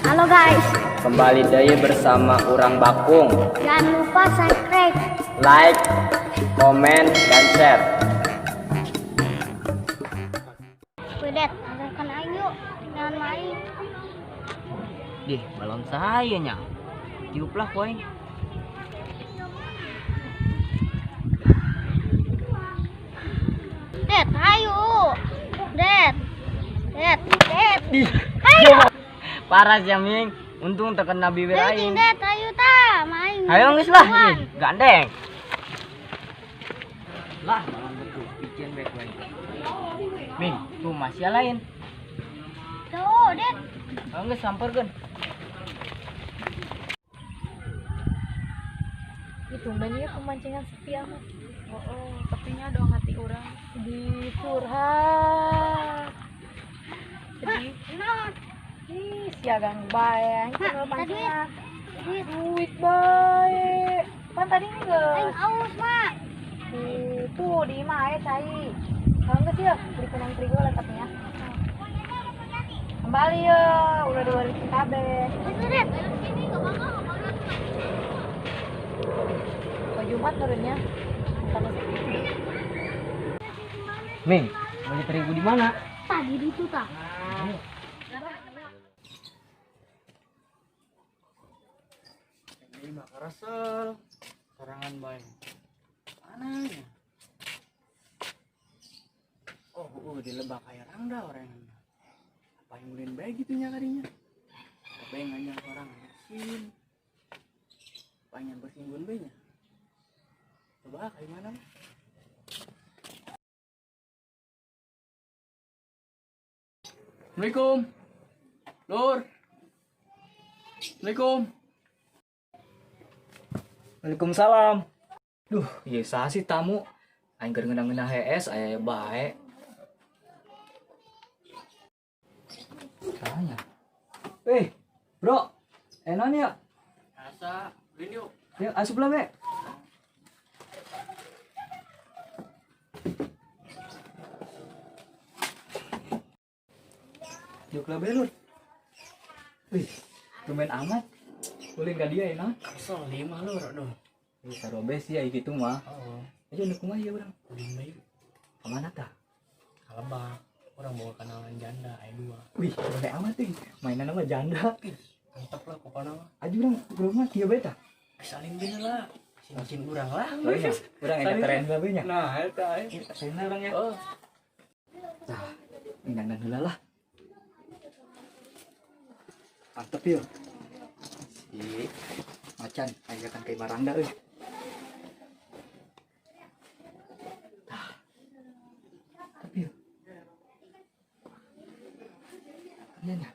Halo guys, Kembali deui bersama Urang Bakung. jangan lupa subscribe. Like, komen, dan share. Budet, antarkan ayo, jangan main. Dih, balon saya nya. Tiuplah poin. Det, ayo. Det. Parah sih Ming. Untung terkena bibir Det, aing. Det, ayo ta, main. Ayo geus lah, Tuan. ih, gandeng. Lah, balon betul. Bikin baik lagi. Ming, tuh masih lain. Tuh, Det. Ayo geus samperkeun. Itu banyak pemancingan sepi amat. Tepinya doang hati orang di curhat. Sedih. Ih, siagang bae. Itu mancingnya. Duit bae. Kan tadi Aing geus. aus, Mak. Itu di mae cai. Kalau enggak sih ya, beli kunang terigu lah katanya. Kembali ya, udah 2 kabeh. Itu, Det. Ke Jumat turunnya. Sama Ming, beli terigu di mana? Tadi itu ta. Ini mah resel. Sorangan bae. Mana ya? Oh, di lebak kayak rangda orang. Apa yang mulin bae gitu nya kadinya? Apa yang ngajak orang bersin? Apa yang bersinggun bae nya? Coba kayak mana? Assalamualaikum. Lur. Assalamualaikum. Waalaikumsalam. Duh, ieu saha sih tamu? Aing keur ngeunah-ngeunah hees aya bae. Tanya. Bro. Enak ya? Asa, beliin yuk. Ya, asup lah, Be. Yuk lah, Be, Lur. Wih, lumayan amat. Boleh gak dia enak? Kesel 5 lur aduh. Wih, sarobes ya gitu mah. Oh, Ayo nuk mah ya urang. ulin bayu. Kemana tah? Kalebak. Orang bawa kenalan janda aya 2. Wih, lumayan amat nih. Mainan nama janda. Mantap lah pokoknya mah. Aja urang belum mah kieu bae tah. Saling bina lah. Cincin urang lah. Oh iya, urang eta keren bae nya. Nah, eta aya. Keren urang ya. Oh, Nah, minang heula lah. Mantep yuk. Si macan aya kan kayak marangda euy. Tah. Tapi yuk. Iya nya.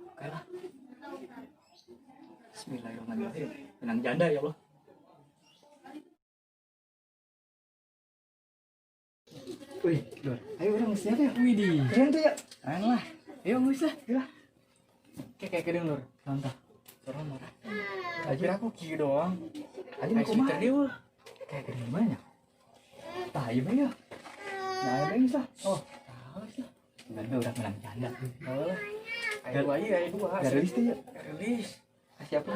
Oke lah. Bismillahirrahmanirrahim. Menang janda ya Allah. Wih, Lur. Ayo orang siapa ya? widih. Keren tuh ya. Keren lah. Ayo geus lah. Ya. Kayak kedeung lur. Mantap. Sorang marah. Aja aku kieu doang. Aja Ayo mau kumaha? sweater dia. Kayak keren banyak. Tah, iya ya. Nah, ada yang sah. Oh, Tahu sih. enggak udah menang janda. Oh. Aya 2 aja, aya 2. Gak rilis tuh ya. Rilis. Kasih apa?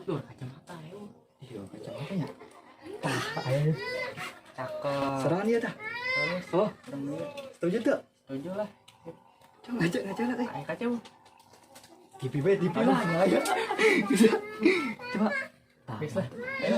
Lur, kacamata ayo. Iya, kacamatanya. Tah, ayo. Cakep. Serangan dia tah. Terus, Oh, urang bae. setuju tuh. Setuju lah. Coba ngajak lah teh. Aya kaca bu. TV bae, TV lah. Ayo. Bisa. Coba. Tah, Geus lah. Ayo.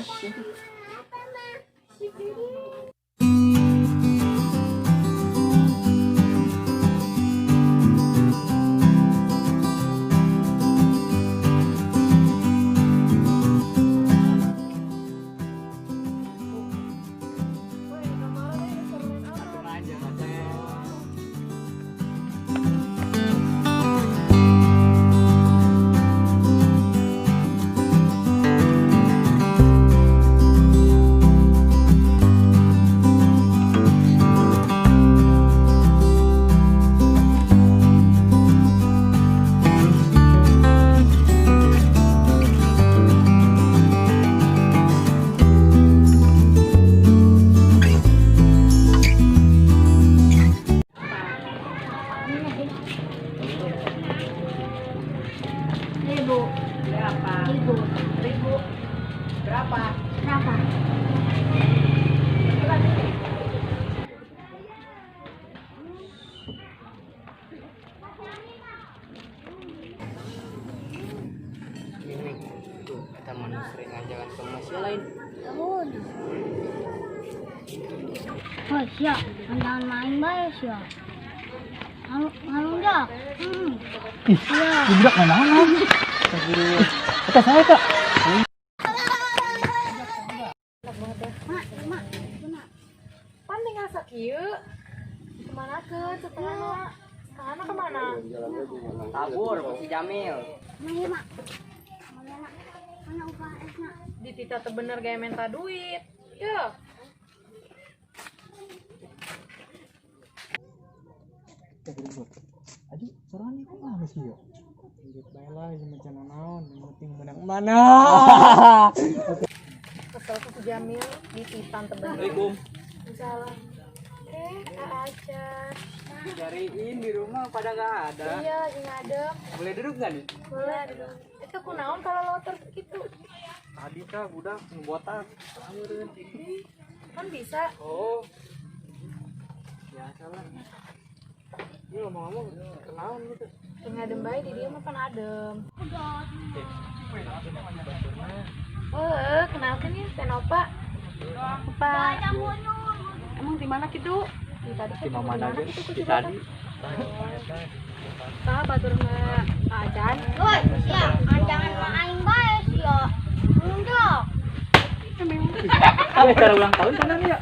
Kenapa? Ini tuh kita mana sering ngajakan ke masih lain. Oh. Oh, siap. Jangan main bae, siap. Anu dah. Iya. Budak mana? Kata saya kak. Mak, benar. Pan tinggal sakieu. Kemana ke? Setelah sana kemana? Tabur si Jamil. Mana, Mak? Mana upah esna? Di Tita teh bener gaya minta duit. Ya. Aduh, soalnya kok lama sih ya? Lanjut bae lah, yang macam naon, yang penting menang mana? Kesel ke si Jamil di Titan teh bener. Assalamualaikum. Salah. Aca. Cariin di rumah pada nggak ada. Iya, lagi ngadem. Boleh duduk nggak nih? Boleh. Itu kunaon kalau loter gitu. Tadi kak budak ngebotak. Kan bisa. Oh. Biasa lah. Ini ngomong-ngomong kenalan gitu. Ngadem bae di dia mah kan adem. Kenalkan ya, Tenopa. Apa? Emang di mana gitu? Di tadi Di mana aja? gitu? Di tadi. Tah baturna ajan. Woi, siap. Jangan main bae, siap. Enggak. Cara ulang tahun kan ya?